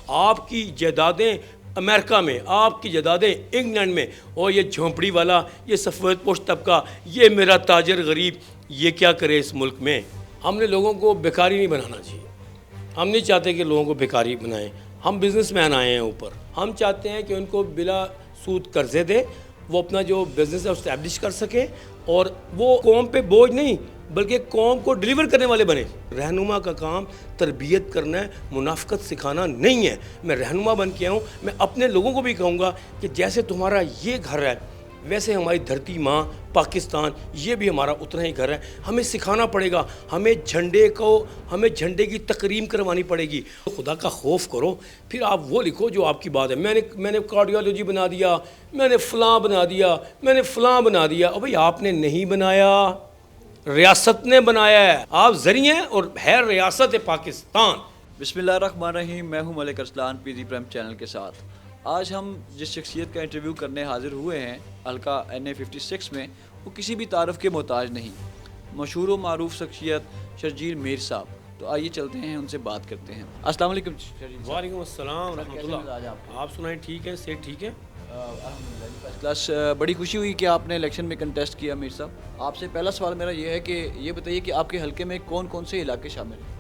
آپ کی جائیدادیں امریکہ میں، آپ کی جائیدادیں انگلینڈ میں، اور یہ جھونپڑی والا، یہ سفید پوش طبقہ، یہ میرا تاجر غریب، یہ کیا کرے اس ملک میں؟ ہم نے لوگوں کو بیکاری نہیں بنانا چاہیے. ہم نہیں چاہتے کہ لوگوں کو بیکاری بنائیں. ہم بزنس مین آئے ہیں اوپر. ہم چاہتے ہیں کہ ان کو بلا سود قرضے دے، وہ اپنا جو بزنس ہے اسٹیبلش کر سکے، اور وہ قوم پہ بوجھ نہیں بلکہ قوم کو ڈیلیور کرنے والے بنے. رہنما کا کام تربیت کرنا ہے، منافقت سکھانا نہیں ہے. میں رہنما بن کے آؤں. میں اپنے لوگوں کو بھی کہوں گا کہ جیسے تمہارا یہ گھر ہے ویسے ہماری دھرتی ماں پاکستان یہ بھی ہمارا اتنا ہی گھر ہے. ہمیں سکھانا پڑے گا، ہمیں جھنڈے کی تکریم کروانی پڑے گی. خدا کا خوف کرو، پھر آپ وہ لکھو جو آپ کی بات ہے. میں نے کارڈیالوجی بنا دیا، میں نے فلاں بنا دیا، میں نے فلاں بنا دیا. اور بھائی آپ نے نہیں بنایا، ریاست نے بنایا ہے. آپ ذریعے ہیں اور ہے ریاست پاکستان. بسم اللہ الرحمن الرحیم. میں ہوں Malik Arslan P D prime channel کے ساتھ. آج ہم جس شخصیت کا انٹرویو کرنے حاضر ہوئے ہیں حلقہ NA 56 میں، وہ کسی بھی تعارف کے محتاج نہیں. مشہور و معروف شخصیت شرجیل میر صاحب. تو آئیے چلتے ہیں، ان سے بات کرتے ہیں. السلام علیکم شرجیل صاحب. وعلیکم السلام ورحمۃ اللہ. آپ سنائیں ٹھیک ہے؟ صحت ٹھیک ہے؟ کلاس. بڑی خوشی ہوئی کہ آپ نے الیکشن میں کنٹیسٹ کیا. میر صاحب، آپ سے پہلا سوال میرا یہ ہے کہ یہ بتائیے کہ آپ کے حلقے میں کون کون سے علاقے شامل ہیں؟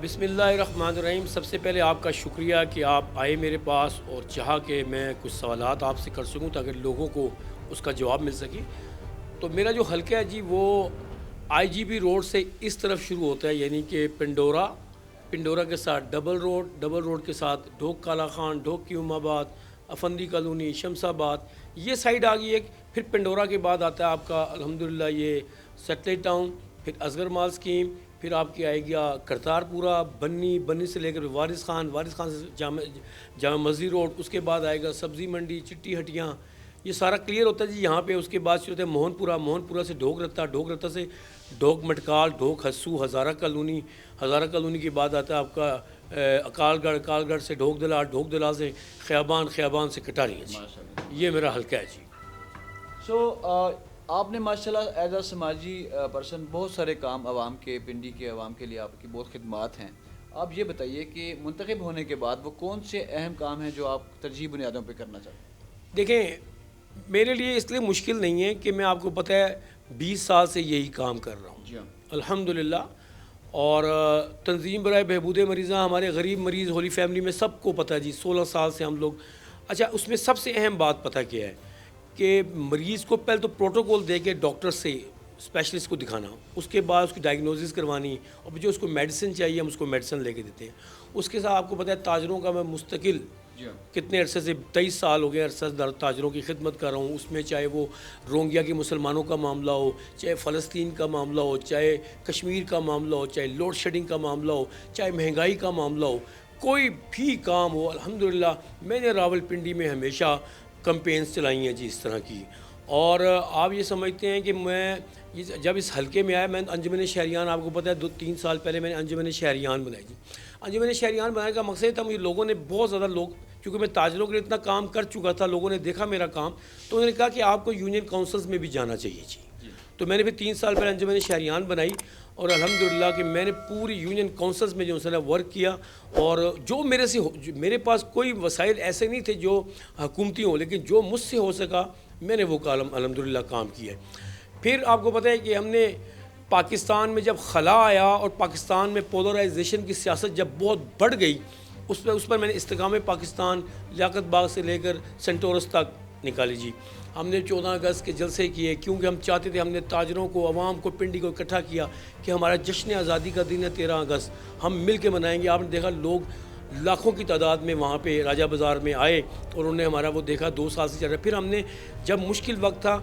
بسم اللہ الرحمن الرحیم. سب سے پہلے آپ کا شکریہ کہ آپ آئے میرے پاس اور چاہا کہ میں کچھ سوالات آپ سے کر سکوں تاکہ لوگوں کو اس کا جواب مل سکے. تو میرا جو حلقہ ہے جی وہ IGP روڈ سے اس طرف شروع ہوتا ہے، یعنی کہ پنڈورا کے ساتھ ڈبل روڈ کے ساتھ ڈھوک کالا خان، ڈھوک کیوم آباد، افندی کالونی، شمس آباد، یہ سائیڈ آ گئی ایک. پھر پنڈورا کے بعد آتا ہے آپ کا الحمدللہ یہ سیٹلائٹ ٹاؤن، پھر اصغر مال اسکیم، پھر آپ کی آئے گیا کرتار پورہ، بنی سے لے کر وارث خان سے جامع مسجد روڈ، اس کے بعد آئے گا سبزی منڈی، چٹی ہٹیاں. یہ سارا کلیئر ہوتا ہے جی یہاں پہ. اس کے بعد شروع ہوتا ہے موہن پورہ سے ڈھوک رتا سے ڈھوک مٹکال، ڈھوک حسو، ہزارہ کالونی کے بعد آتا ہے آپ کا اکال گڑھ سے ڈھوک دلال سے خیابان سے کٹاری. جی یہ میرا حلقہ ہے جی. آپ نے ماشاءاللہ ایز اے سماجی پرسن بہت سارے کام عوام کے، پنڈی کے عوام کے لیے آپ کی بہت خدمات ہیں. آپ یہ بتائیے کہ منتخب ہونے کے بعد وہ کون سے اہم کام ہیں جو آپ ترجیحی بنیادوں پہ کرنا چاہتے ہیں؟ دیکھیں، میرے لیے اس لیے مشکل نہیں ہے کہ میں آپ کو پتہ ہے 20 سال سے یہی کام کر رہا ہوں. جی ہاں. الحمدللہ. اور تنظیم برائے بہبود مریضاں، ہمارے غریب مریض ہولی فیملی میں سب کو پتہ ہے جی 16 سال سے ہم لوگ. اچھا، اس میں سب سے اہم بات پتہ کیا ہے کہ مریض کو پہلے تو پروٹوکول دے کے ڈاکٹر سے اسپیشلسٹ کو دکھانا، اس کے بعد اس کی ڈائگنوزس کروانی، اور جو اس کو میڈیسن چاہیے ہم اس کو میڈیسن لے کے دیتے ہیں. اس کے ساتھ آپ کو پتہ ہے تاجروں کا میں مستقل کتنے عرصے سے 23 سال ہو گئے تاجروں کی خدمت کر رہا ہوں. اس میں چاہے وہ روہنگیا کے مسلمانوں کا معاملہ ہو، چاہے فلسطین کا معاملہ ہو، چاہے کشمیر کا معاملہ ہو، چاہے لوڈ شیڈنگ کا معاملہ ہو، چاہے مہنگائی کا معاملہ ہو، کوئی بھی کام ہو. الحمدللہ میں نے راولپنڈی میں ہمیشہ کمپینز چلائی ہیں جی اس طرح کی. اور آپ یہ سمجھتے ہیں کہ میں جب اس حلقے میں آیا، میں انجمن شہریان، آپ کو پتہ ہے 2-3 سال پہلے میں نے انجمن شہریان بنائی جی. انجمن شہریان بنانے کا مقصد تھا، مجھے لوگوں نے بہت زیادہ کیونکہ میں تاجروں کے لیے اتنا کام کر چکا تھا، لوگوں نے دیکھا میرا کام، تو انہوں نے کہا کہ آپ کو یونین کونسلز میں بھی جانا چاہیے جی. تو میں نے پھر 3 سال پہلے انجمن شہریان بنائی، اور الحمدللہ کہ میں نے پوری یونین کونسلز میں جو ہے ورک کیا. اور جو میرے پاس کوئی وسائل ایسے نہیں تھے جو حکومتی ہوں، لیکن جو مجھ سے ہو سکا میں نے وہ کالم الحمدللہ کام کیا ہے. پھر آپ کو پتہ ہے کہ ہم نے پاکستان میں جب خلا آیا اور پاکستان میں پولرائزیشن کی سیاست جب بہت بڑھ گئی، اس پر میں نے استحکام پاکستان لیاقت باغ سے لے کر سینٹورس تک نکالی جی. ہم نے 14 اگست کے جلسے کیے کیونکہ ہم چاہتے تھے، ہم نے تاجروں کو، عوام کو، پنڈی کو اکٹھا کیا کہ ہمارا جشن آزادی کا دن ہے 13 اگست، ہم مل کے منائیں گے. آپ نے دیکھا لوگ لاکھوں کی تعداد میں وہاں پہ راجہ بازار میں آئے اور انہوں نے ہمارا وہ دیکھا. 2 سال سے چل رہا ہے. پھر ہم نے جب مشکل وقت تھا،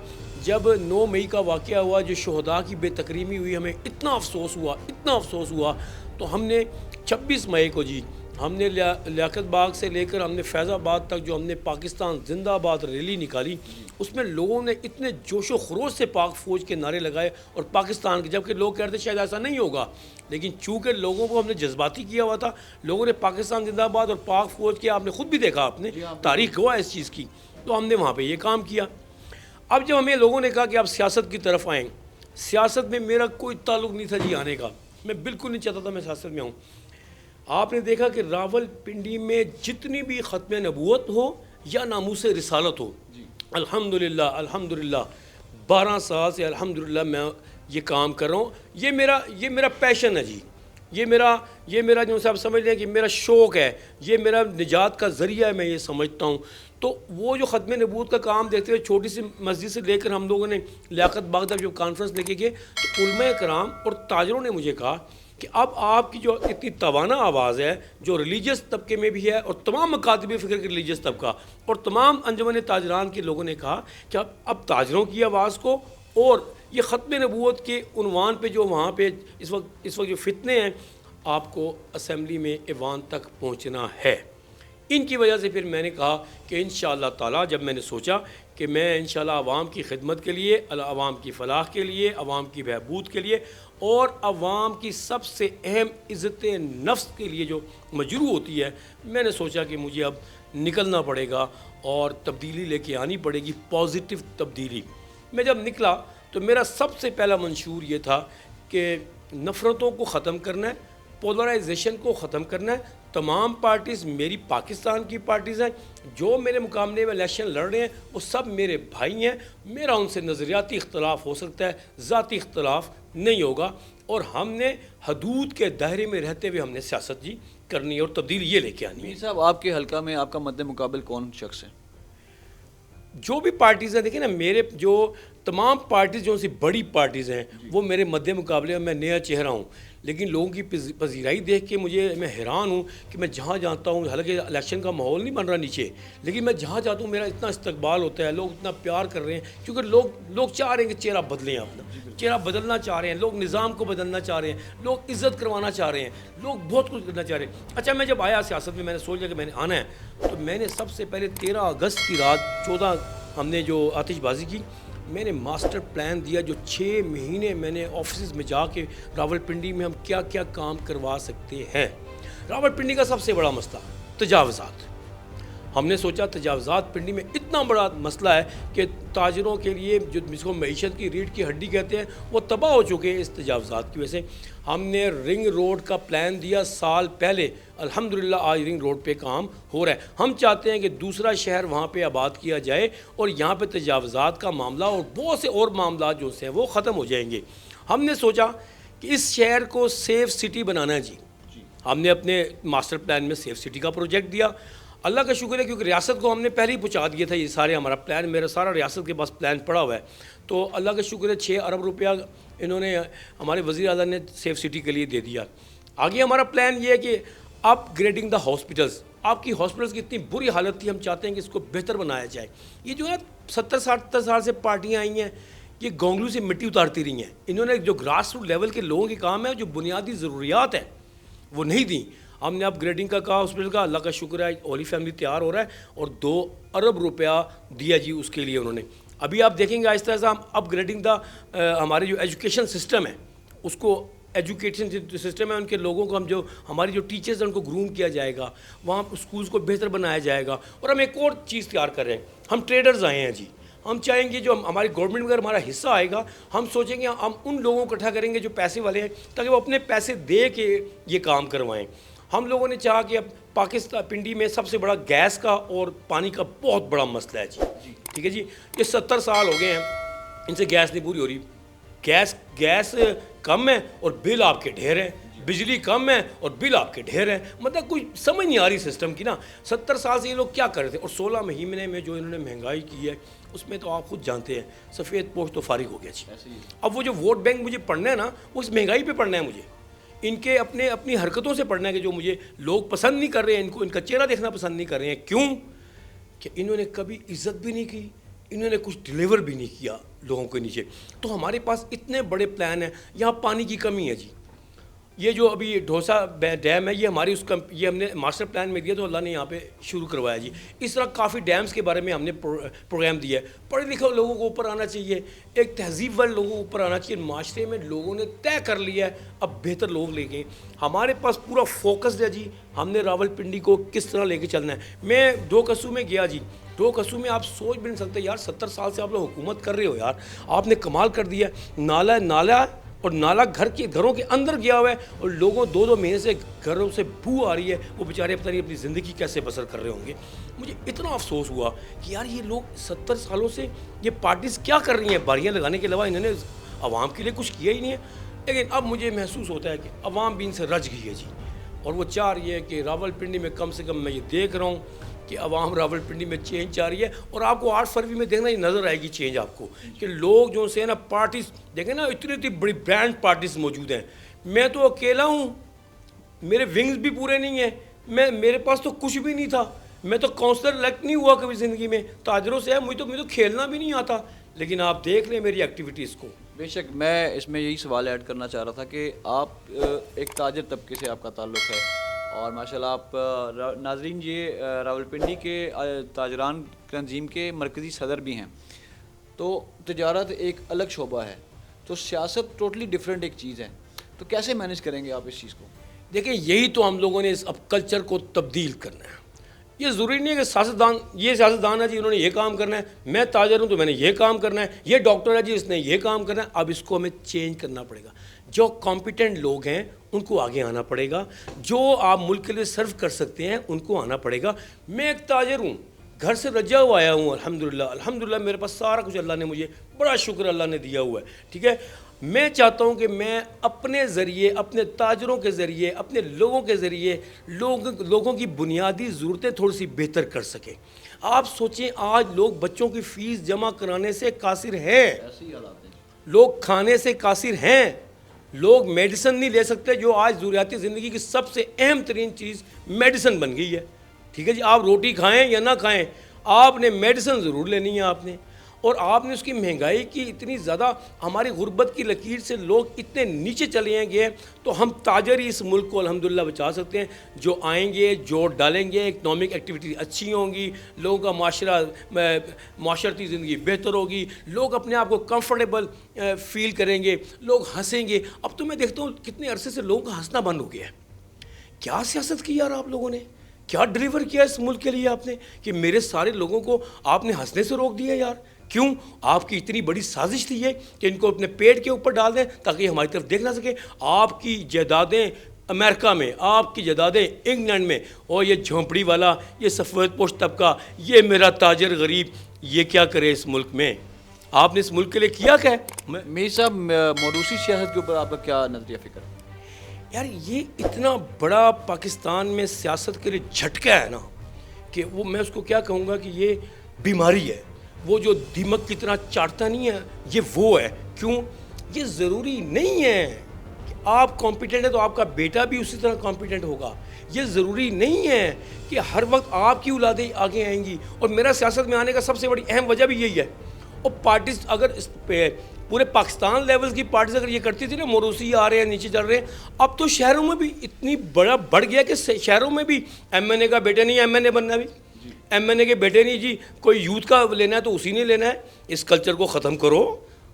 جب 9 مئی کا واقعہ ہوا، جو شہداء کی بے تکریمی ہوئی، ہمیں اتنا افسوس ہوا تو ہم نے 26 مئی کو جی ہم نے لیاقت باغ سے لے کر ہم نے فیض آباد تک جو ہم نے پاکستان زندہ آباد ریلی نکالی، اس میں لوگوں نے اتنے جوش و خروش سے پاک فوج کے نعرے لگائے اور پاکستان کے، جبکہ لوگ کہتے شاید ایسا نہیں ہوگا، لیکن چونکہ لوگوں کو ہم نے جذباتی کیا ہوا تھا، لوگوں نے پاکستان زندہ آباد اور پاک فوج کے، آپ نے خود بھی دیکھا، آپ نے تاریخ گواہ اس چیز کی، تو ہم نے وہاں پہ یہ کام کیا. اب جب ہمیں لوگوں نے کہا کہ آپ سیاست کی طرف آئیں، سیاست میں میرا کوئی تعلق نہیں تھا جی آنے کا، میں بالکل نہیں چاہتا تھا میں سیاست میں آؤں. آپ نے دیکھا کہ راول پنڈی میں جتنی بھی ختم نبوت ہو یا ناموس رسالت ہو، الحمدللہ الحمدللہ 12 سال سے الحمدللہ میں یہ کام کر رہا ہوں. یہ میرا پیشن ہے جی. یہ میرا جو آپ سمجھ لیں کہ میرا شوق ہے، یہ میرا نجات کا ذریعہ ہے، میں یہ سمجھتا ہوں. تو وہ جو ختم نبوت کا کام دیکھتے ہوئے چھوٹی سی مسجد سے لے کر ہم لوگوں نے لیاقت باغ تک جو کانفرنس لے کے گئے تو علماء کرام اور تاجروں نے مجھے کہا کہ اب آپ کی جو اتنی توانا آواز ہے جو ریلیجس طبقے میں بھی ہے، اور تمام مکاتب فکر کے ریلیجس طبقہ اور تمام انجمن تاجران کے لوگوں نے کہا کہ اب تاجروں کی آواز کو اور یہ ختم نبوت کے عنوان پہ جو وہاں پہ اس وقت جو فتنے ہیں، آپ کو اسمبلی میں ایوان تک پہنچنا ہے. ان کی وجہ سے پھر میں نے کہا کہ انشاءاللہ تعالی جب میں نے سوچا کہ میں انشاءاللہ عوام کی خدمت کے لیے، عوام کی فلاح کے لیے، عوام کی بہبود کے لیے اور عوام کی سب سے اہم عزت نفس کے لیے جو مجروح ہوتی ہے، میں نے سوچا کہ مجھے اب نکلنا پڑے گا اور تبدیلی لے کے آنی پڑے گی، پازیٹیو تبدیلی. میں جب نکلا تو میرا سب سے پہلا منشور یہ تھا کہ نفرتوں کو ختم کرنا ہے، پولرائزیشن کو ختم کرنا ہے. تمام پارٹیز میری پاکستان کی پارٹیز ہیں، جو میرے مقابلے میں الیکشن لڑ رہے ہیں وہ سب میرے بھائی ہیں. میرا ان سے نظریاتی اختلاف ہو سکتا ہے، ذاتی اختلاف نہیں ہوگا، اور ہم نے حدود کے دائرے میں رہتے ہوئے ہم نے سیاست جی کرنی ہے اور تبدیلی یہ لے کے آنی ہے. میر صاحب، آپ کے حلقہ میں آپ کا مد مقابل کون شخص ہے؟ جو بھی پارٹیز ہیں، دیکھیں نا، میرے جو تمام پارٹیز جو سی بڑی پارٹیز ہیں وہ میرے مد مقابلے میں نیا چہرہ ہوں، لیکن لوگوں کی پذیرائی دیکھ کے میں حیران ہوں کہ میں جہاں جاتا ہوں، حالانکہ الیکشن کا ماحول نہیں بن رہا نیچے، لیکن میں جہاں جاتا ہوں میرا اتنا استقبال ہوتا ہے، لوگ اتنا پیار کر رہے ہیں، کیونکہ لوگ چاہ رہے ہیں کہ چہرہ بدلیں، اپنا چہرہ بدلنا چاہ رہے ہیں، لوگ نظام کو بدلنا چاہ رہے ہیں، لوگ عزت کروانا چاہ رہے ہیں، لوگ بہت کچھ کرنا چاہ رہے ہیں. اچھا، میں جب آیا سیاست میں نے سوچا کہ میں نے آنا ہے، تو میں نے سب سے پہلے 13 اگست کی رات 14 ہم نے جو آتش بازی کی، میں نے ماسٹر پلان دیا جو 6 مہینے میں نے آفیسز میں جا کے راول پنڈی میں ہم کیا کیا کام کروا سکتے ہیں. راول پنڈی کا سب سے بڑا مسئلہ تجاوزات. ہم نے سوچا تجاوزات پنڈی میں اتنا بڑا مسئلہ ہے کہ تاجروں کے لیے جو جس کو معیشت کی ریڑھ کی ہڈی کہتے ہیں وہ تباہ ہو چکے ہیں اس تجاوزات کی وجہ سے. ہم نے رنگ روڈ کا پلان دیا سال پہلے، الحمدللہ آج رنگ روڈ پہ کام ہو رہا ہے. ہم چاہتے ہیں کہ دوسرا شہر وہاں پہ آباد کیا جائے اور یہاں پہ تجاوزات کا معاملہ اور بہت سے اور معاملات جو ہیں وہ ختم ہو جائیں گے. ہم نے سوچا کہ اس شہر کو سیف سٹی بنانا ہے جی. ہم نے اپنے ماسٹر پلان میں سیف سٹی کا پروجیکٹ دیا. اللہ کا شکر ہے کیونکہ ریاست کو ہم نے پہلے ہی پہنچا دیا تھا، یہ سارے ہمارا پلان، میرا سارا ریاست کے پاس پلان پڑا ہوا ہے. تو اللہ کا شکر ہے 6 ارب روپیہ انہوں نے ہمارے وزیر اعلیٰ نے سیف سٹی کے لیے دے دیا. آگے ہمارا پلان یہ ہے کہ اپ گریڈنگ دا ہاسپٹلز. آپ کی ہاسپٹلز کی اتنی بری حالت تھی، ہم چاہتے ہیں کہ اس کو بہتر بنایا جائے. یہ جو ہے 70-60 سال سے پارٹیاں آئی ہیں، یہ گونگلو سے مٹی اتارتی رہی ہیں. انہوں نے جو گراس روٹ لیول کے لوگوں کے کام ہے، جو بنیادی ضروریات ہیں وہ نہیں دیں. ہم نے اپ گریڈنگ کا کہا ہاسپٹل کا، اللہ کا شکر ہے ہولی فیملی تیار ہو رہا ہے اور 2 ارب روپیہ دیا جی اس کے لیے انہوں نے. ابھی آپ دیکھیں گے آہستہ آہستہ ہم اپ گریڈنگ دا ہمارے جو ایجوکیشن سسٹم ہے اس کو، ایجوکیشن سسٹم ہے ان کے لوگوں کو، ہم جو ہماری جو ٹیچرز ہیں ان کو گروم کیا جائے گا، وہاں اسکولز کو بہتر بنایا جائے گا. اور ہم ایک اور چیز تیار کر رہے ہیں، ہم ٹریڈرز آئے ہیں جی. ہم چاہیں گے جو ہماری گورنمنٹ میں اگر ہمارا حصہ آئے گا، ہم سوچیں گے ہم ان لوگوں کو اکٹھا کریں گے جو پیسے والے ہیں تاکہ وہ اپنے پیسے دے کے یہ کام کروائیں. ہم لوگوں نے چاہا کہ اب پاکستان پنڈی میں سب سے بڑا گیس کا اور پانی کا بہت بڑا مسئلہ ہے جی. ٹھیک ہے جی، یہ 70 سال ہو گئے ہیں ان سے گیس نہیں پوری ہو رہی. گیس کم ہے اور بل آپ کے ڈھیر ہیں، بجلی کم ہے اور بل آپ کے ڈھیر ہیں. مطلب کوئی سمجھ نہیں آ رہی سسٹم کی نا. 70 سال سے یہ لوگ کیا کر رہے تھے، اور 16 مہینے میں جو انہوں نے مہنگائی کی ہے اس میں تو آپ خود جانتے ہیں سفید پوش تو فارغ ہو گیا جی. اب وہ جو ووٹ بینک مجھے پڑھنا ہے نا، وہ اس مہنگائی پہ پڑھنا ہے مجھے، ان کے اپنی حرکتوں سے پڑھنا ہے کہ جو مجھے لوگ پسند نہیں کر رہے ہیں، ان کا چہرہ دیکھنا پسند نہیں کر رہے ہیں. کیوں کہ انہوں نے کبھی عزت بھی نہیں کی، انہوں نے کچھ ڈیلیور بھی نہیں کیا لوگوں کے نیچے. تو ہمارے پاس اتنے بڑے پلان ہیں. یہاں پانی کی کمی ہے جی. یہ جو ابھی ڈھوسا ڈیم ہے، یہ ہماری یہ ہم نے ماسٹر پلان میں دیا تو اللہ نے یہاں پہ شروع کروایا جی. اس طرح کافی ڈیمز کے بارے میں ہم نے پروگرام دیا ہے. پڑھے لکھے لوگوں کو اوپر آنا چاہیے، ایک تہذیب والے لوگوں کو اوپر آنا چاہیے. معاشرے میں لوگوں نے طے کر لیا ہے اب بہتر لوگ لے کے. ہمارے پاس پورا فوکس ہے جی، ہم نے راول پنڈی کو کس طرح لے کے چلنا ہے. میں 2 قصو میں گیا جی. 2 قصو میں آپ سوچ بھی نہیں سکتے یار، 70 سال سے آپ لوگ حکومت کر رہے ہو یار، آپ نے کمال کر دیا. نالا اور نالا گھروں کے اندر گیا ہوا ہے اور لوگوں 2 مہینے سے گھروں سے بو آ رہی ہے. وہ بیچارے پتہ نہیں اپنی زندگی کیسے بسر کر رہے ہوں گے. مجھے اتنا افسوس ہوا کہ یار یہ لوگ 70 سالوں سے یہ پارٹیز کیا کر رہی ہیں, باریاں لگانے کے علاوہ انہوں نے عوام کے لیے کچھ کیا ہی نہیں ہے. لیکن اب مجھے محسوس ہوتا ہے کہ عوام بھی ان سے رج گئی ہے جی, اور وہ چاہ رہی ہے کہ راولپنڈی میں کم سے کم میں یہ دیکھ رہا ہوں کہ عوام راولپنڈی میں چینج چاہ رہی ہے. اور آپ کو 8 فروری میں دیکھنا یہ نظر آئے گی چینج آپ کو, کہ لوگ جو سے نا پارٹیز دیکھیں نا, اتنی بڑی برانڈ پارٹیز موجود ہیں. میں تو اکیلا ہوں, میرے ونگز بھی پورے نہیں ہیں, میرے پاس تو کچھ بھی نہیں تھا, میں تو کونسلر الیکٹ نہیں ہوا کبھی زندگی میں, تاجروں سے ہے, مجھے تو کھیلنا بھی نہیں آتا. لیکن آپ دیکھ لیں میری ایکٹیویٹیز کو. بے شک میں اس میں یہی سوال ایڈ کرنا چاہ رہا تھا کہ آپ ایک تاجر طبقے سے آپ کا تعلق ہے, اور ماشاءاللہ آپ ناظرین یہ راولپنڈی کے تاجران تنظیم کے مرکزی صدر بھی ہیں. تو تجارت ایک الگ شعبہ ہے, تو سیاست ٹوٹلی ڈیفرنٹ ایک چیز ہے, تو کیسے مینیج کریں گے آپ اس چیز کو؟ دیکھیں یہی تو ہم لوگوں نے اب کلچر کو تبدیل کرنا ہے. یہ ضروری نہیں ہے کہ سیاستدان ہے جی انہوں نے یہ کام کرنا ہے, میں تاجر ہوں تو میں نے یہ کام کرنا ہے, یہ ڈاکٹر ہے جی اس نے یہ کام کرنا ہے. اب اس کو ہمیں چینج کرنا پڑے گا. جو کمپیٹنٹ لوگ ہیں ان کو آگے آنا پڑے گا, جو آپ ملک کے لیے سرو کر سکتے ہیں ان کو آنا پڑے گا. میں ایک تاجر ہوں, گھر سے رجا ہوا آیا ہوں, الحمدللہ میرے پاس سارا کچھ اللہ نے مجھے, بڑا شکر اللہ نے دیا ہوا ہے. ٹھیک ہے, میں چاہتا ہوں کہ میں اپنے ذریعے, اپنے تاجروں کے ذریعے, اپنے لوگوں کے ذریعے لوگوں کی بنیادی ضرورتیں تھوڑی سی بہتر کر سکیں. آپ سوچیں آج لوگ بچوں کی فیس جمع کرانے سے قاصر ہیں, لوگ کھانے سے قاصر ہیں, لوگ میڈیسن نہیں لے سکتے, جو آج ضروریاتی زندگی کی سب سے اہم ترین چیز میڈیسن بن گئی ہے. ٹھیک ہے جی, آپ روٹی کھائیں یا نہ کھائیں آپ نے میڈیسن ضرور لینی ہے آپ نے. اور آپ نے اس کی مہنگائی کی اتنی زیادہ, ہماری غربت کی لکیر سے لوگ اتنے نیچے چلے گئے, تو ہم تاجر ہی اس ملک کو الحمدللہ بچا سکتے ہیں. جو آئیں گے, جوڑ ڈالیں گے, اکنامک ایکٹیویٹی اچھی ہوں گی, لوگوں کا معاشرتی زندگی بہتر ہوگی, لوگ اپنے آپ کو کمفرٹیبل فیل کریں گے, لوگ ہنسیں گے. اب تو میں دیکھتا ہوں کتنے عرصے سے لوگوں کا ہنسنا بند ہو گیا ہے. کیا سیاست کی یار آپ لوگوں نے, کیا ڈلیور کیا اس ملک کے لیے آپ نے, کہ میرے سارے لوگوں کو آپ نے ہنسنے سے روک دیا یار. کیوں؟ آپ کی اتنی بڑی سازش تھی یہ کہ ان کو اپنے پیٹ کے اوپر ڈال دیں تاکہ ہماری طرف دیکھ نہ سکے. آپ کی جائیدادیں امریکہ میں, آپ کی جائیدادیں انگلینڈ میں, اور یہ جھونپڑی والا, یہ سفید پوش طبقہ, یہ میرا تاجر غریب, یہ کیا کرے اس ملک میں؟ آپ نے اس ملک کے لیے کیا کیا ہے؟ میر صاحب موروثی سیاست کے اوپر آپ کا کیا نظریہ فکر ہے؟ یار یہ اتنا بڑا پاکستان میں سیاست کے لیے جھٹکا ہے نا, کہ وہ میں اس کو کیا کہوں گا کہ یہ بیماری ہے. وہ جو دیمک کی طرح چاٹتا نہیں ہے, یہ وہ ہے. کیوں؟ یہ ضروری نہیں ہے کہ آپ کمپیٹنٹ ہیں تو آپ کا بیٹا بھی اسی طرح کمپیٹنٹ ہوگا. یہ ضروری نہیں ہے کہ ہر وقت آپ کی اولادیں آگے آئیں گی. اور میرا سیاست میں آنے کا سب سے بڑی اہم وجہ بھی یہی ہے. اور پارٹیز اگر اس پہ پورے پاکستان لیول کی پارٹیز اگر یہ کرتی تھی نا, موروثی آ رہے ہیں, نیچے چل رہے ہیں, اب تو شہروں میں بھی اتنی بڑا بڑھ گیا کہ شہروں میں بھی ایم این اے کا بیٹا نہیں, ایم این اے بننا بھی, ایم این اے کے بیٹے نہیں جی, کوئی یوتھ کا لینا ہے تو اسی نے لینا ہے. اس کلچر کو ختم کرو.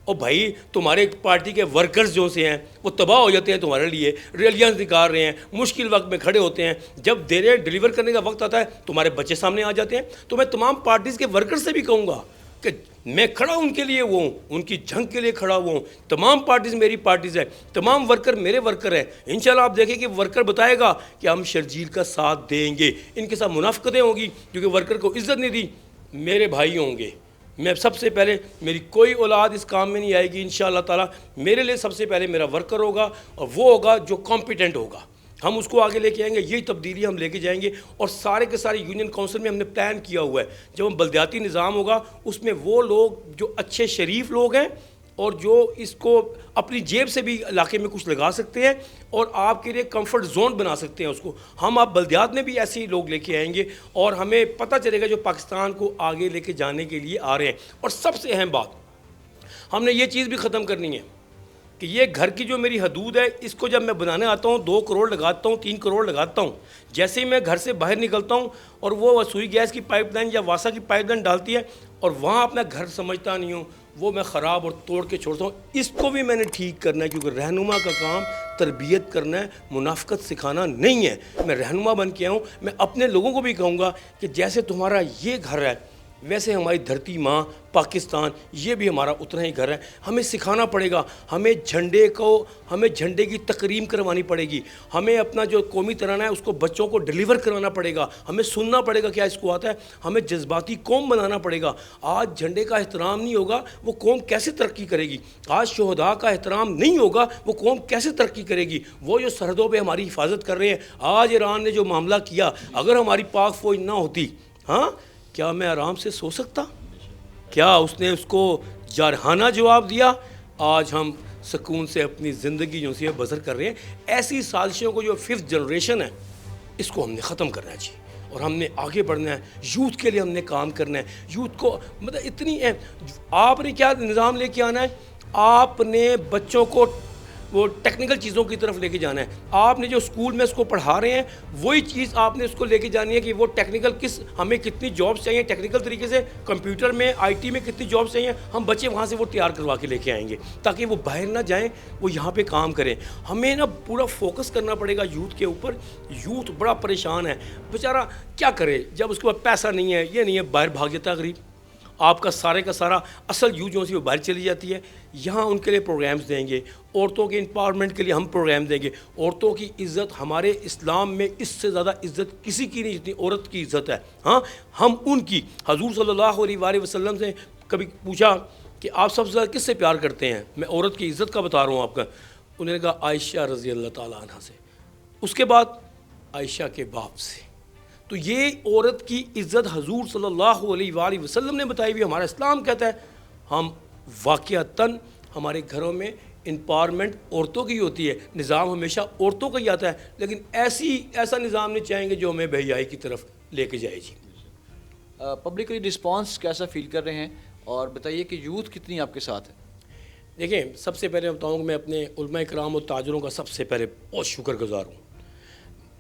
اور بھائی تمہارے پارٹی کے ورکرز جو سے ہیں وہ تباہ ہو جاتے ہیں تمہارے لیے, ریلیاں نکال رہے ہیں, مشکل وقت میں کھڑے ہوتے ہیں, جب دیر ڈیلیور کرنے کا وقت آتا ہے تمہارے بچے سامنے آ جاتے ہیں. تو میں تمام پارٹیز کے ورکر سے بھی کہوں گا کہ میں کھڑا ان کے لیے وہ ہوں, ان کی جنگ کے لیے کھڑا ہوا ہوں. تمام پارٹیز میری پارٹیز ہیں, تمام ورکر میرے ورکر ہیں. انشاءاللہ آپ دیکھیں کہ ورکر بتائے گا کہ ہم شرجیل کا ساتھ دیں گے. ان کے ساتھ منافقتیں ہوں گی کیونکہ ورکر کو عزت نہیں دی. میرے بھائی ہوں گے, میں سب سے پہلے, میری کوئی اولاد اس کام میں نہیں آئے گی انشاءاللہ تعالیٰ. میرے لیے سب سے پہلے میرا ورکر ہوگا, اور وہ ہوگا جو کمپیٹنٹ ہوگا. ہم اس کو آگے لے کے آئیں گے, یہی تبدیلی ہم لے کے جائیں گے. اور سارے کے سارے یونین کونسل میں ہم نے پلان کیا ہوا ہے, جب ہم بلدیاتی نظام ہوگا اس میں وہ لوگ جو اچھے شریف لوگ ہیں اور جو اس کو اپنی جیب سے بھی علاقے میں کچھ لگا سکتے ہیں اور آپ کے لیے کمفرٹ زون بنا سکتے ہیں اس کو, ہم آپ بلدیات میں بھی ایسے ہی لوگ لے کے آئیں گے. اور ہمیں پتہ چلے گا جو پاکستان کو آگے لے کے جانے کے لیے آ رہے ہیں. اور سب سے اہم بات, ہم نے یہ چیز بھی ختم کرنی ہے کہ یہ گھر کی جو میری حدود ہے اس کو جب میں بنانے آتا ہوں 2 کروڑ لگاتا ہوں, 3 کروڑ لگاتا ہوں. جیسے ہی میں گھر سے باہر نکلتا ہوں اور وہ سوئی گیس کی پائپ لائن یا واسا کی پائپ لائن ڈالتی ہے اور وہاں اپنا گھر سمجھتا نہیں ہوں, وہ میں خراب اور توڑ کے چھوڑتا ہوں. اس کو بھی میں نے ٹھیک کرنا ہے کیونکہ رہنما کا کام تربیت کرنا ہے, منافقت سکھانا نہیں ہے. میں رہنما بن کے آؤں, میں اپنے لوگوں کو بھی کہوں گا کہ جیسے تمہارا یہ گھر ہے ویسے ہماری دھرتی ماں پاکستان یہ بھی ہمارا اتنا ہی گھر ہے. ہمیں سکھانا پڑے گا, ہمیں جھنڈے کی تقریم کروانی پڑے گی, ہمیں اپنا جو قومی ترانہ ہے اس کو بچوں کو ڈیلیور کرانا پڑے گا, ہمیں سننا پڑے گا کیا اس کو آتا ہے, ہمیں جذباتی قوم بنانا پڑے گا. آج جھنڈے کا احترام نہیں ہوگا وہ قوم کیسے ترقی کرے گی؟ آج شہداء کا احترام نہیں ہوگا وہ قوم کیسے ترقی کرے گی؟ وہ جو سرحدوں پہ ہماری حفاظت کر رہے ہیں, آج ایران نے جو معاملہ کیا, اگر ہماری پاک فوج نہ ہوتی, ہاں کیا میں آرام سے سو سکتا؟ کیا اس نے اس کو جارحانہ جواب دیا؟ آج ہم سکون سے اپنی زندگی جو ہے بسر کر رہے ہیں. ایسی سازشوں کو جو 5th جنریشن ہے اس کو ہم نے ختم کرنا چاہیے اور ہم نے آگے بڑھنا ہے. یوتھ کے لیے ہم نے کام کرنا ہے. یوتھ کو مطلب اتنی ہے, آپ نے کیا نظام لے کے آنا ہے, آپ نے بچوں کو وہ ٹیکنیکل چیزوں کی طرف لے کے جانا ہے. آپ نے جو اسکول میں اس کو پڑھا رہے ہیں وہی چیز آپ نے اس کو لے کے جانی ہے کہ وہ ٹیکنیکل ہمیں کتنی جابس چاہیے ٹیکنیکل طریقے سے, کمپیوٹر میں آئی ٹی میں کتنی جابس چاہیے, ہم بچے وہاں سے وہ تیار کروا کے لے کے آئیں گے تاکہ وہ باہر نہ جائیں, وہ یہاں پہ کام کریں. ہمیں نا پورا فوکس کرنا پڑے گا یوتھ کے اوپر. یوتھ بڑا پریشان ہے بیچارہ, کیا کرے جب اس کے پاس پیسہ نہیں ہے, یہ نہیں ہے, باہر بھاگ جاتا ہے غریب. آپ کا سارے کا سارا اصل یوتھ جو سی وہ باہر چلی جاتی ہے. یہاں ان کے لیے پروگرامز دیں گے, عورتوں کے امپاورمنٹ کے لیے ہم پروگرام دیں گے. عورتوں کی عزت ہمارے اسلام میں اس سے زیادہ عزت کسی کی نہیں جتنی عورت کی عزت ہے. ہاں ہم ان کی, حضور صلی اللہ علیہ وآلہ وسلم سے کبھی پوچھا کہ آپ سب سے زیادہ کس سے پیار کرتے ہیں, میں عورت کی عزت کا بتا رہا ہوں آپ کا, انہوں نے کہا عائشہ رضی اللہ تعالیٰ عنہ سے, اس کے بعد عائشہ کے باپ سے. تو یہ عورت کی عزت حضور صلی اللہ علیہ وآلہ وسلم نے بتائی ہوئی, ہمارا اسلام کہتا ہے. ہم واقعتاً ہمارے گھروں میں امپاورمنٹ عورتوں کی ہوتی ہے, نظام ہمیشہ عورتوں کا ہی آتا ہے, لیکن ایسا نظام نہیں چاہیں گے جو ہمیں بے حیائی کی طرف لے کے جائے. جی پبلکلی رسپانس کیسا فیل کر رہے ہیں, اور بتائیے کہ یوتھ کتنی آپ کے ساتھ ہے؟ دیکھیں, سب سے پہلے بتاؤں کہ میں اپنے علماء کرام اور تاجروں کا سب سے پہلے بہت شکر گزار ہوں.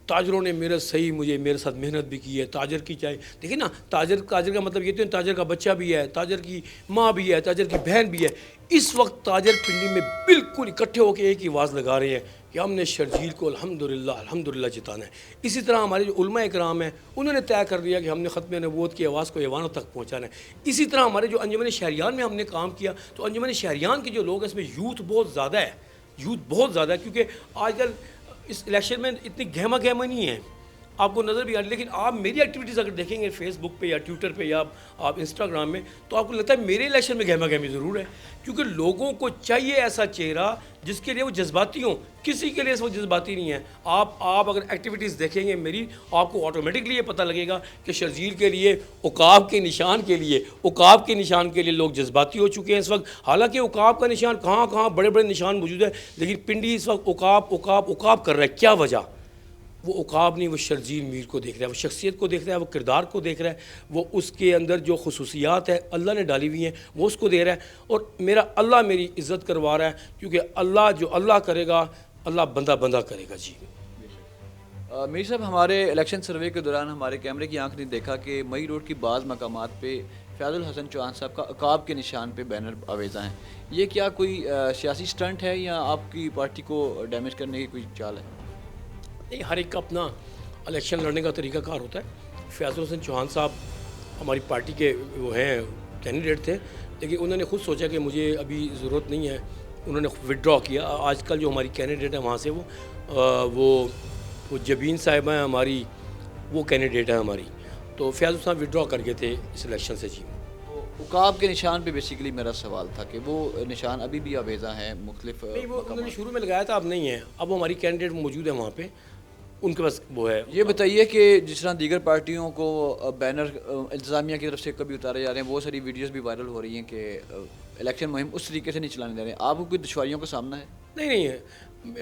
تاجروں نے میرے ساتھ محنت بھی کی ہے. تاجر کی چاہے دیکھیں نا, تاجر کا مطلب یہ تو تاجر کا بچہ بھی ہے, تاجر کی ماں بھی ہے, تاجر کی بہن بھی ہے. اس وقت تاجر پنڈی میں بالکل اکٹھے ہو کے ایک ہی آواز لگا رہے ہیں کہ ہم نے شرجیل کو الحمدللہ جتانا ہے. اسی طرح ہمارے جو علماء اکرام ہیں انہوں نے طے کر لیا کہ ہم نے ختم نبوت کی آواز کو ایوانوں تک پہنچانا ہے. اسی طرح ہمارے جو انجمن شہریان میں ہم نے کام کیا, تو انجمن شہریان کے جو لوگ ہیں اس میں یوتھ بہت زیادہ ہے, کیونکہ آج کل اس الیکشن میں اتنی گہما نہیں ہے, آپ کو نظر بھی آ رہی. لیکن آپ میری ایکٹیویٹیز اگر دیکھیں گے فیس بک پہ یا ٹویٹر پہ یا آپ انسٹاگرام میں, تو آپ کو لگتا ہے میرے الیکشن میں گہمی ضرور ہے, کیونکہ لوگوں کو چاہیے ایسا چہرہ جس کے لیے وہ جذباتی ہوں. کسی کے لیے اس وقت جذباتی نہیں ہے. آپ اگر ایکٹیویٹیز دیکھیں گے میری, آپ کو آٹومیٹکلی یہ پتہ لگے گا کہ شرجیل کے لیے عقاب کے نشان کے لیے لوگ جذباتی ہو چکے ہیں اس وقت. حالانکہ عقاب کا نشان کہاں بڑے بڑے نشان موجود ہے, لیکن پنڈی اس وقت عقاب کر رہا ہے. کیا وجہ؟ وہ عقاب نہیں, وہ شرجیل میر کو دیکھ رہا ہے, وہ شخصیت کو دیکھ رہا ہے, وہ کردار کو دیکھ رہا ہے, وہ اس کے اندر جو خصوصیات ہے اللہ نے ڈالی ہوئی ہیں وہ اس کو دے رہا ہے. اور اللہ میری عزت کروا رہا ہے, کیونکہ اللہ کرے گا, اللہ بندہ کرے گا. جی میر صاحب, ہمارے الیکشن سروے کے دوران ہمارے کیمرے کی آنکھ نے دیکھا کہ مئی روڈ کی بعض مقامات پہ فیاض الحسن چوہان صاحب کا عقاب کے نشان پہ بینر آویزاں ہیں. یہ کیا کوئی سیاسی سٹنٹ ہے یا آپ کی پارٹی کو ڈیمیج کرنے کی کوئی چال ہے؟ نہیں, ہر ایک کا اپنا الیکشن لڑنے کا طریقہ کار ہوتا ہے. فیاض الحسن چوہان صاحب ہماری پارٹی کے وہ ہیں کینڈیڈیٹ تھے, لیکن انہوں نے خود سوچا کہ مجھے ابھی ضرورت نہیں ہے, انہوں نے وڈرا کیا. آج کل جو ہماری کینڈیڈیٹ ہیں وہاں سے وہ جبین صاحبہ ہیں ہماری, وہ کینڈیڈیٹ ہیں ہماری, تو فیاض الحسن وڈرا کر گئے تھے اس الیکشن سے. جی عقاب کے نشان پہ بیسیکلی میرا سوال تھا کہ وہ نشان ابھی بھی آویزاں ہیں مختلف. نہیں, وہ انہوں نے شروع میں لگایا تھا, اب نہیں ہے. اب ہماری کینڈیڈیٹ موجود ہے وہاں پہ, ان کے پاس وہ ہے. یہ بتائیے کہ جس طرح دیگر پارٹیوں کو بینر انتظامیہ کی طرف سے کبھی اتارے جا رہے ہیں, بہت ساری ویڈیوز بھی وائرل ہو رہی ہیں کہ الیکشن مہم اس طریقے سے نہیں چلانے دے رہے ہیں, آپ کو کوئی دشواریوں کا سامنا ہے؟ نہیں ہے,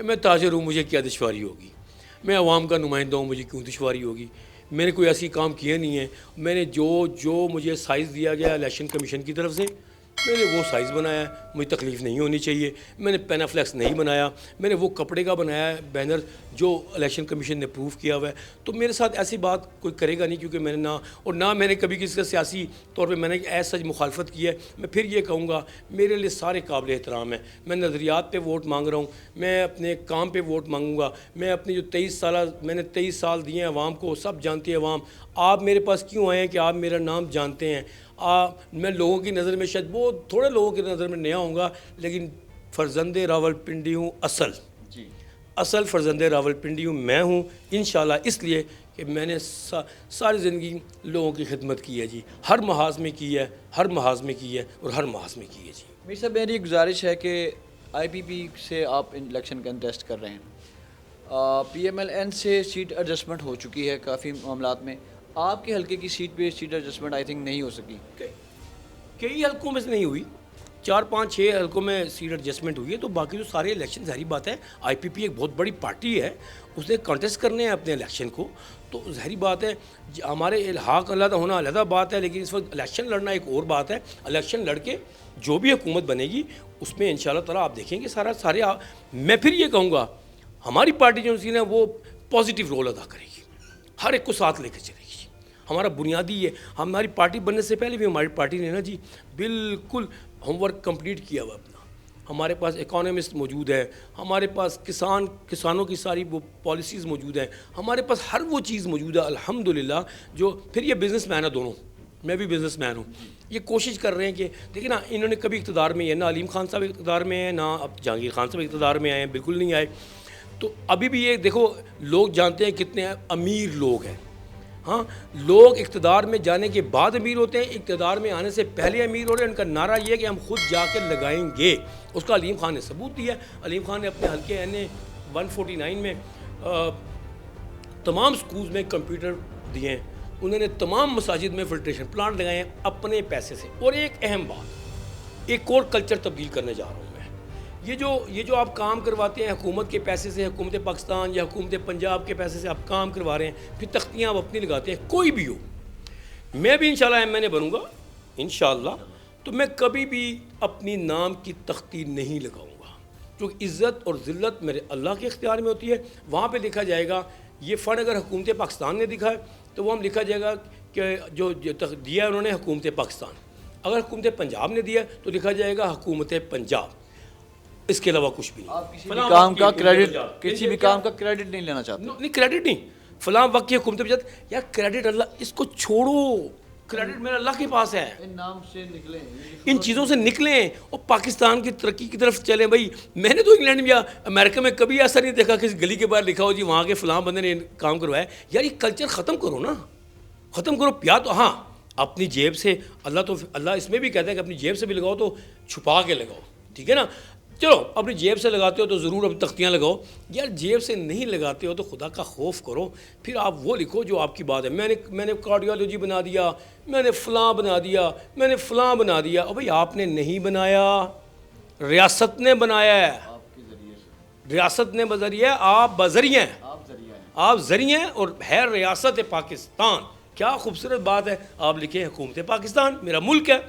میں تاجر ہوں, مجھے کیا دشواری ہوگی؟ میں عوام کا نمائندہ ہوں, مجھے کیوں دشواری ہوگی؟ میں نے کوئی ایسی کام کیے نہیں ہے. میں نے جو مجھے سائز دیا گیا الیکشن کمیشن کی طرف سے, میں نے وہ سائز بنایا ہے, مجھے تکلیف نہیں ہونی چاہیے. میں نے پینافلیکس نہیں بنایا, میں نے وہ کپڑے کا بنایا ہے بینر جو الیکشن کمیشن نے اپروو کیا ہوا ہے. تو میرے ساتھ ایسی بات کوئی کرے گا نہیں, کیونکہ میں نے نہ میں نے کبھی کسی کا سیاسی طور پہ میں نے ایسا مخالفت کی ہے. میں پھر یہ کہوں گا, میرے لیے سارے قابل احترام ہیں. میں نظریات پہ ووٹ مانگ رہا ہوں, میں اپنے کام پہ ووٹ مانگوں گا. میں اپنی جو 23 سال دیے ہیں عوام کو, سب جانتی ہے عوام. آپ میرے پاس کیوں آئے ہیں کہ آپ میرا نام جانتے ہیں؟ میں لوگوں کی نظر میں شاید بہت تھوڑے لوگوں کی نظر میں نیا ہوں گا، لیکن فرزند راولپنڈی ہوں، اصل فرزند راولپنڈی ہوں میں ہوں انشاءاللہ، اس لیے کہ میں نے ساری زندگی لوگوں کی خدمت کی ہے جی، ہر محاذ میں کی ہے، اور ہر محاذ میں کی ہے جی۔ میر صاحب میری گزارش ہے کہ آئی پی پی سے آپ الیکشن کنٹیسٹ کر رہے ہیں، پی ایم ایل این سے سیٹ ایڈجسٹمنٹ ہو چکی ہے کافی معاملات میں، آپ کے حلقے کی سیٹ پہ سیٹ ایڈجسٹمنٹ آئی تھنک نہیں ہو سکی، کئی حلقوں میں سے نہیں ہوئی، 4-5-6 حلقوں میں سیٹ ایڈجسٹمنٹ ہوئی ہے، تو باقی جو سارے الیکشن ظاہری بات ہے، آئی پی پی ایک بہت بڑی پارٹی ہے، اس نے کانٹیسٹ کرنے ہیں اپنے الیکشن کو، تو ظاہری بات ہے ہمارے الحاق علیحدہ ہونا علیحدہ بات ہے، لیکن اس وقت الیکشن لڑنا ایک اور بات ہے، الیکشن لڑ کے جو بھی حکومت بنے گی اس میں انشاءاللہ تعالیٰ آپ دیکھیں گے سارے میں پھر یہ کہوں گا ہماری پارٹی جو سی نا وہ پازیٹیو رول ادا کرے گی، ہر ایک کو ساتھ لے کے چلے گی، ہمارا بنیادی یہ ہماری پارٹی بننے سے پہلے بھی ہماری پارٹی نے نا جی بالکل ہوم ورک کمپلیٹ کیا ہوا اپنا، ہمارے پاس اکانومسٹ موجود ہے، ہمارے پاس کسانوں کی ساری وہ پالیسیز موجود ہیں، ہمارے پاس ہر وہ چیز موجود ہے الحمدللہ، جو پھر یہ بزنس مین ہے دونوں، میں بھی بزنس مین ہوں، یہ کوشش کر رہے ہیں کہ دیکھیں نا انہوں نے کبھی اقتدار میں ہے، نہ علیم خان صاحب اقتدار میں ہیں، نہ اب جہانگیر خان صاحب اقتدار میں آئے ہیں، بالکل نہیں آئے، تو ابھی بھی یہ دیکھو لوگ جانتے ہیں کتنے امیر لوگ ہیں، ہاں لوگ اقتدار میں جانے کے بعد امیر ہوتے ہیں، اقتدار میں آنے سے پہلے امیر ہو رہے ہیں، ان کا نعرہ یہ ہے کہ ہم خود جا کے لگائیں گے، اس کا علیم خان نے ثبوت دیا ہے، علیم خان نے اپنے حلقے این 149 میں تمام سکولز میں کمپیوٹر دیے ہیں، انہوں نے تمام مساجد میں فلٹریشن پلانٹ لگائے ہیں اپنے پیسے سے، اور ایک اہم بات ایک اور کلچر تبدیل کرنے جا رہا ہوں میں، یہ جو آپ کام کرواتے ہیں حکومت کے پیسے سے، حکومت پاکستان یا حکومت پنجاب کے پیسے سے آپ کام کروا رہے ہیں، پھر تختیاں آپ اپنی لگاتے ہیں، کوئی بھی ہو، میں بھی انشاءاللہ ایم این اے بنوں گا انشاءاللہ، تو میں کبھی بھی اپنی نام کی تختی نہیں لگاؤں گا، کیونکہ عزت اور ذلت میرے اللہ کے اختیار میں ہوتی ہے، وہاں پہ لکھا جائے گا یہ فنڈ اگر حکومت پاکستان نے دکھا ہے تو وہ ہم لکھا جائے گا کہ جو دیا ہے انہوں نے حکومت پاکستان، اگر حکومت پنجاب نے دیا تو لکھا جائے گا حکومت پنجاب، اس کے علاوہ کچھ بھی نہیں، آپ کسی بھی کام کا کریڈٹ نہیں لینا چاہتے؟ نہیں کریڈٹ نہیں، فلاں وقت کی حکومت پنجاب، یا کریڈٹ اللہ اس کو چھوڑو، کریڈٹ میرا اللہ کے پاس ہے، ان نام سے نکلیں، ان چیزوں سے نکلیں اور پاکستان کی ترقی کی طرف چلیں۔ بھائی میں نے تو انگلینڈ میں یا امریکہ میں کبھی ایسا نہیں دیکھا کہ گلی کے باہر لکھا ہو جی وہاں کے فلاں بندے نے کام کروایا، یار یہ کلچر ختم کرو نا، ختم کرو، یا تو ہاں اپنی جیب سے، اللہ اس میں بھی کہتا ہے کہ اپنی جیب سے بھی لگاؤ تو چھپا کے لگاؤ، ٹھیک ہے نا، چلو اپنی جیب سے لگاتے ہو تو ضرور اپنی تختیاں لگاؤ، یار جیب سے نہیں لگاتے ہو تو خدا کا خوف کرو، پھر آپ وہ لکھو جو آپ کی بات ہے، میں نے کارڈیالوجی بنا دیا، میں نے فلاں بنا دیا، میں نے فلاں بنا دیا، اور بھائی آپ نے نہیں بنایا، ریاست نے بنایا ہے، آپ کے ذریعے سے، ریاست نے بذریعہ، آپ بذریعہ ہیں، آپ ذریعہ ہیں، اور ہے ریاست پاکستان، کیا خوبصورت بات ہے، آپ لکھیں حکومت پاکستان میرا ملک ہے،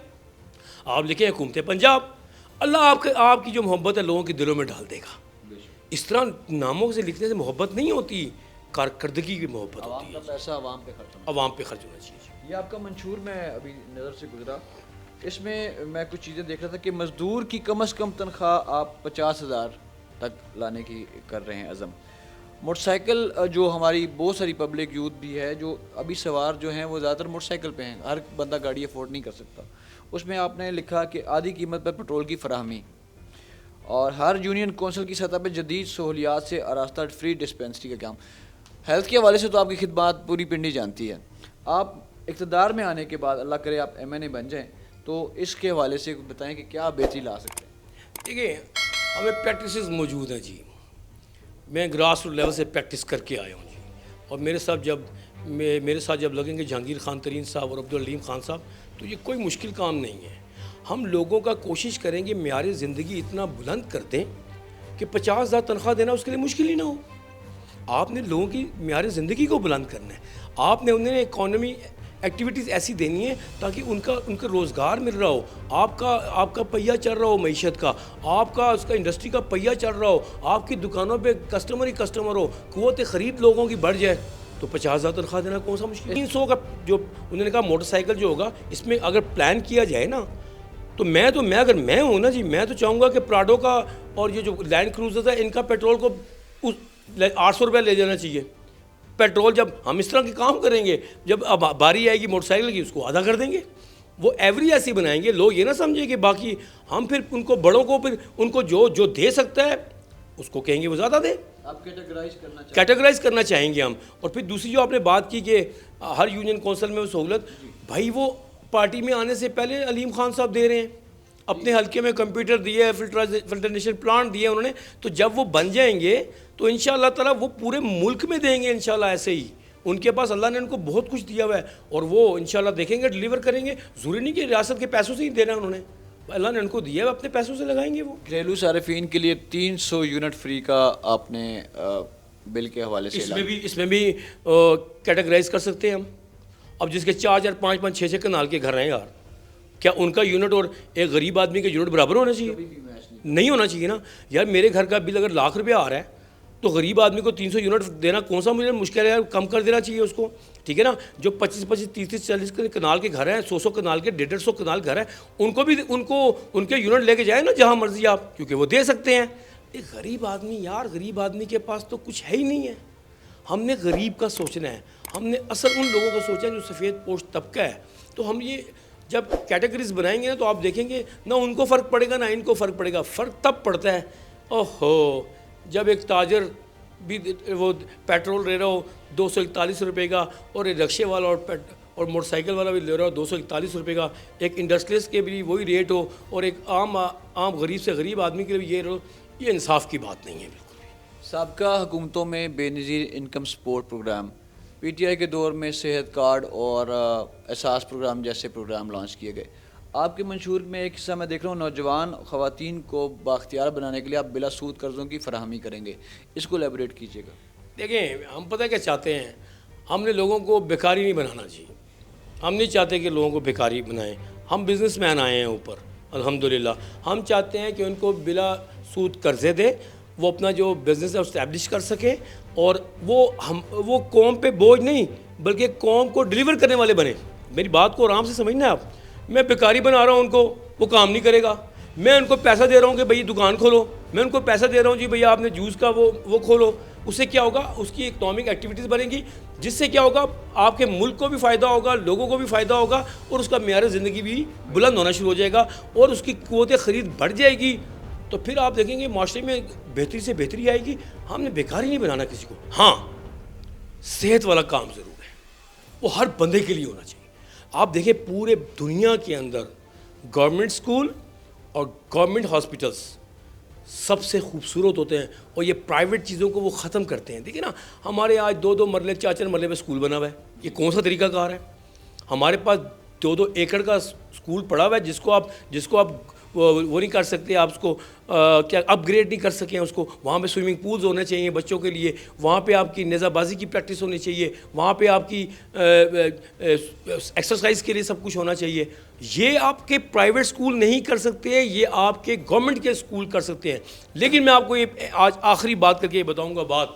آپ لکھیں حکومت پنجاب، اللہ آپ کی جو محبت ہے لوگوں کے دلوں میں ڈال دے گا، اس طرح ناموں سے لکھنے سے محبت نہیں ہوتی، کارکردگی کی محبت ہوتی ہے، عوام کا پیسہ عوام پہ خرچ ہونا، عوام پہ خرچ ہونا چاہیے۔ یہ آپ کا منشور میں ابھی نظر سے گزرا، اس میں میں کچھ چیزیں دیکھ رہا تھا کہ مزدور کی کم از کم تنخواہ آپ 50,000 تک لانے کی کر رہے ہیں عزم، موٹر سائیکل جو ہماری بہت ساری پبلک یوتھ بھی ہے جو ابھی سوار جو ہیں وہ زیادہ تر موٹر سائیکل پہ ہیں، ہر بندہ گاڑی افورڈ نہیں کر سکتا، اس میں آپ نے لکھا کہ آدھی قیمت پر پیٹرول کی فراہمی، اور ہر یونین کونسل کی سطح پہ جدید سہولیات سے آراستہ فری ڈسپینسری کا کام، ہیلتھ کے حوالے سے تو آپ کی خدمات پوری پنڈی جانتی ہے، آپ اقتدار میں آنے کے بعد اللہ کرے آپ ایم این اے بن جائیں تو اس کے حوالے سے بتائیں کہ کیا بہتری لا سکتے ہیں؟ دیکھیے ہمیں پریکٹسز موجود ہیں جی، میں گراس روٹ لیول سے پریکٹس کر کے آیا ہوں جی، اور میرے ساتھ جب لگیں گے جہانگیر خان ترین صاحب اور عبدالعلیم خان صاحب تو یہ کوئی مشکل کام نہیں ہے، ہم لوگوں کا کوشش کریں گے معیار زندگی اتنا بلند کر دیں کہ 50,000 تنخواہ دینا اس کے لیے مشکل ہی نہ ہو، آپ نے لوگوں کی معیار زندگی کو بلند کرنا ہے، آپ نے انہیں اکانومی ایکٹیویٹیز ایسی دینی ہے تاکہ ان کا روزگار مل رہا ہو، آپ کا پہیہ چل رہا ہو معیشت کا، آپ کا اس کا انڈسٹری کا پہیہ چل رہا ہو، آپ کی دکانوں پہ کسٹمر ہی کسٹمر ہو، قوت خرید لوگوں کی بڑھ جائے، تو 50,000 تنخواہ دینا کون سا مشکل؟ 300 کا جو انہوں نے کہا موٹر سائیکل جو ہوگا اس میں اگر پلان کیا جائے نا تو میں اگر میں ہوں نا جی میں تو چاہوں گا کہ پراڈو کا اور یہ جو لینڈ کروزر ہے ان کا پیٹرول کو 800 روپے لے جانا چاہیے، پیٹرول جب ہم اس طرح کے کام کریں گے، جب اب باری آئے گی موٹر سائیکل کی اس کو آدھا کر دیں گے، وہ ایوریج ایسی بنائیں گے, لوگ یہ نہ سمجھیں کہ باقی ہم پھر ان کو بڑوں کو پھر ان کو جو دے سکتا ہے اس کو کہیں گے وہ زیادہ دے, آپ کیٹیگرائز کرنا چاہیں گے ہم. اور پھر دوسری جو آپ نے بات کی کہ ہر یونین کونسل میں وہ سہولت, بھائی وہ پارٹی میں آنے سے پہلے علیم خان صاحب دے رہے ہیں, اپنے حلقے میں کمپیوٹر دیے, فلٹرنیشن پلانٹ دیے انہوں نے, تو جب وہ بن جائیں گے تو انشاءاللہ تعالیٰ وہ پورے ملک میں دیں گے انشاءاللہ. ایسے ہی ان کے پاس اللہ نے ان کو بہت کچھ دیا ہوا ہے اور وہ انشاءاللہ دیکھیں گے ڈیلیور کریں گے. ضروری نہیں کہ ریاست کے پیسوں سے ہی دینا انہوں نے, اللہ نے ان کو دیا ہے, اپنے پیسوں سے لگائیں گے. وہ گھریلو صارفین کے لیے 300 یونٹ فری کا آپ نے بل کے حوالے سے اس میں بھی کیٹیگرائز کر سکتے ہیں ہم. اب جس کے 4 4 5 5 6 6 کنال کے گھر ہیں یار, کیا ان کا یونٹ اور ایک غریب آدمی کا یونٹ برابر ہونا چاہیے؟ نہیں ہونا چاہیے نا یار. میرے گھر کا بل اگر ₹1,00,000 آ رہا ہے تو غریب آدمی کو 300 یونٹ دینا کون سا مجھے مشکل ہے یار, کم کر دینا چاہیے اس کو, ٹھیک ہے نا. جو 25 25 30 40 کنال کے گھر ہیں, 100 کنال کے 150 کنال گھر ہیں, ان کو بھی ان کے یونٹ لے کے جائیں نا جہاں مرضی آپ, کیونکہ وہ دے سکتے ہیں. ایک غریب آدمی یار, غریب آدمی کے پاس تو کچھ ہے ہی نہیں ہے. ہم نے غریب کا سوچنا ہے, ہم نے اصل ان لوگوں کا سوچا ہے جو سفید پوش طبقہ ہے. تو ہم یہ جب کیٹیگریز بنائیں گے نا تو آپ دیکھیں گے نہ ان کو فرق پڑے گا نہ ان کو فرق پڑے گا. فرق تب پڑتا ہے اوہو جب ایک تاجر بھی وہ پیٹرول لے رہا ہو ₹241 کا, اور ایک رکشے والا اور موٹر سائیکل والا بھی لے رہا ہو ₹241 کا, ایک انڈسٹریلسٹ کے بھی وہی ریٹ ہو, اور ایک عام غریب سے غریب آدمی کے لیے بھی یہ رہو. یہ انصاف کی بات نہیں ہے بالکل بھی. سابقہ حکومتوں میں Benazir income support programme, P T I کے دور میں صحت کارڈ اور احساس پروگرام جیسے پروگرام لانچ کیے گئے. آپ کے منشور میں ایک حصہ میں دیکھ رہا ہوں, نوجوان خواتین کو بااختیار بنانے کے لیے آپ بلا سود قرضوں کی فراہمی کریں گے, اس کو ایلیبریٹ کیجیے گا. دیکھیں ہم پتہ کیا چاہتے ہیں, ہم نے لوگوں کو بیکاری نہیں بنانا چاہیے. ہم نہیں چاہتے کہ لوگوں کو بیکاری بنائیں. ہم بزنس مین آئے ہیں اوپر الحمدللہ. ہم چاہتے ہیں کہ ان کو بلا سود قرضے دیں, وہ اپنا جو بزنس ہے اسٹیبلش کر سکیں, اور وہ قوم پہ بوجھ نہیں بلکہ قوم کو ڈیلیور کرنے والے بنے. میری بات کو آرام سے سمجھنا آپ. میں بیکاری بنا رہا ہوں ان کو, وہ کام نہیں کرے گا. میں ان کو پیسہ دے رہا ہوں کہ بھئی دکان کھولو, میں ان کو پیسہ دے رہا ہوں جی بھئی آپ نے جوس کا وہ کھولو. اس سے کیا ہوگا, اس کی اکنامک ایکٹیویٹیز بنیں گی, جس سے کیا ہوگا آپ کے ملک کو بھی فائدہ ہوگا, لوگوں کو بھی فائدہ ہوگا, اور اس کا معیار زندگی بھی بلند ہونا شروع ہو جائے گا, اور اس کی قوت خرید بڑھ جائے گی. تو پھر آپ دیکھیں گے معاشرے میں بہتری سے بہتری آئے گی. ہم نے بیکاری نہیں بنانا کسی کو. ہاں صحت والا کام ضرور ہے, وہ ہر بندے کے لیے ہونا چاہیے. آپ دیکھیں پورے دنیا کے اندر گورنمنٹ اسکول اور گورنمنٹ ہاسپٹلس سب سے خوبصورت ہوتے ہیں, اور یہ پرائیویٹ چیزوں کو وہ ختم کرتے ہیں. دیکھیں نا ہمارے آج 2 مرلے 4 مرلے پہ اسکول بنا ہوا ہے. یہ کون سا طریقہ کار ہے؟ ہمارے پاس 2 ایکڑ کا اسکول پڑا ہوا ہے جس کو آپ وہ نہیں کر سکتے, آپ اس کو کیا اپ گریڈ نہیں کر سکیں اس کو. وہاں پہ سوئمنگ پولز ہونے چاہیے بچوں کے لیے, وہاں پہ آپ کی نیزہ بازی کی پریکٹس ہونی چاہیے, وہاں پہ آپ کی ایکسرسائز کے لیے سب کچھ ہونا چاہیے. یہ آپ کے پرائیویٹ اسکول نہیں کر سکتے, یہ آپ کے گورنمنٹ کے اسکول کر سکتے ہیں. لیکن میں آپ کو یہ آج آخری بات کر کے یہ بتاؤں گا بات,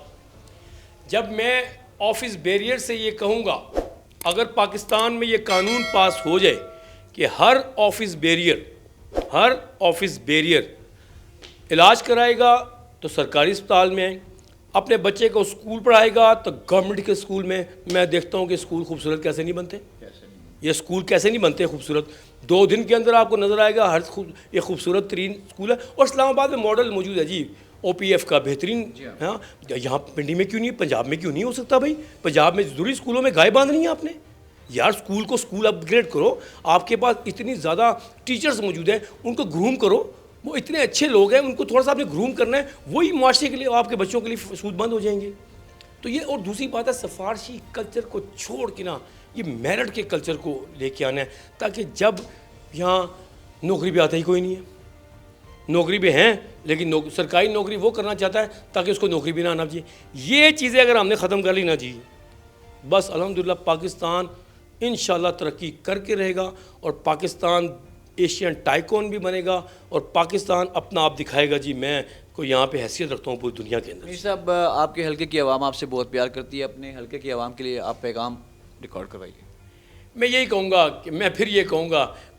جب میں آفس بیریئر سے یہ کہوں گا, اگر پاکستان میں یہ قانون پاس ہو جائے کہ ہر آفس بیریئر علاج کرائے گا تو سرکاری اسپتال میں, اپنے بچے کو اسکول پڑھائے گا تو گورنمنٹ کے اسکول میں, میں دیکھتا ہوں کہ اسکول خوبصورت کیسے نہیں بنتے. یہ اسکول کیسے نہیں بنتے خوبصورت. 2 دن کے اندر آپ کو نظر آئے گا یہ خوبصورت ترین اسکول ہے. اور اسلام آباد میں ماڈل موجود ہے جی او پی ایف کا بہترین. ہاں یہاں پنڈی میں کیوں نہیں, پنجاب میں کیوں نہیں ہو سکتا بھائی؟ پنجاب میں ضروری اسکولوں میں گائے باندھنی ہے آپ نے یار. اسکول اپ گریڈ کرو, آپ کے پاس اتنی زیادہ ٹیچرز موجود ہیں, ان کو گروم کرو. وہ اتنے اچھے لوگ ہیں, ان کو تھوڑا سا آپ نے گروم کرنا ہے, وہی معاشرے کے لیے آپ کے بچوں کے لیے سود بند ہو جائیں گے. تو یہ, اور دوسری بات ہے سفارشی کلچر کو چھوڑ کے نا یہ میرٹ کے کلچر کو لے کے آنا ہے, تاکہ جب یہاں نوکری بھی آتا ہی کوئی نہیں ہے, نوکری بھی ہیں لیکن سرکاری نوکری وہ کرنا چاہتا ہے تاکہ اس کو نوکری بھی نہ آنا چاہیے. یہ چیزیں اگر ہم نے ختم کر لی نا جی, بس الحمدللہ پاکستان انشاءاللہ ترقی کر کے رہے گا, اور پاکستان ایشین ٹائکون بھی بنے گا, اور پاکستان اپنا آپ دکھائے گا جی میں کو یہاں پہ حیثیت رکھتا ہوں پوری دنیا کے اندر. صاحب آپ کے حلقے کی عوام آپ سے بہت پیار کرتی ہے, اپنے حلقے کی عوام کے لیے آپ پیغام ریکارڈ کروائیے. میں یہی کہوں گا کہ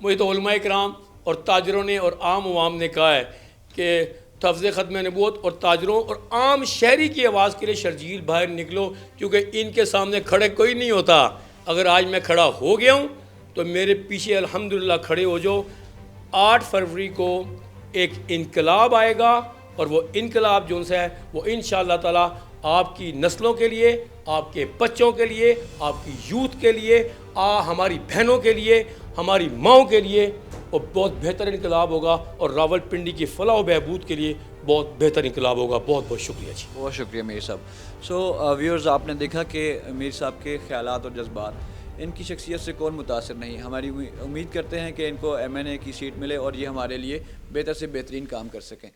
مجھے تو علماء کرام اور تاجروں نے اور عام عوام نے کہا ہے کہ تفض ختم نبوت اور تاجروں اور عام شہری کی آواز کے لیے شرجیل باہر نکلو, کیونکہ ان کے سامنے کھڑے کوئی نہیں ہوتا. اگر آج میں کھڑا ہو گیا ہوں تو میرے پیچھے الحمدللہ کھڑے ہو جو 8 فروری کو ایک انقلاب آئے گا، اور وہ انقلاب جو ہے وہ انشاءاللہ تعالی آپ کی نسلوں کے لیے، آپ کے بچوں کے لیے، آپ کی یوتھ کے لیے، ہماری بہنوں کے لیے، ہماری ماؤں کے لیے وہ بہت بہتر انقلاب ہوگا، اور راول پنڈی کی فلاح و بہبود کے لیے بہت بہتر انقلاب ہوگا. بہت بہت شکریہ جی. بہت شکریہ میر صاحب. سو ویورز، آپ نے دیکھا کہ میر صاحب کے خیالات اور جذبات، ان کی شخصیت سے کون متاثر نہیں. ہماری امید کرتے ہیں کہ ان کو MNA کی سیٹ ملے اور یہ ہمارے لیے بہتر سے بہترین کام کر سکیں.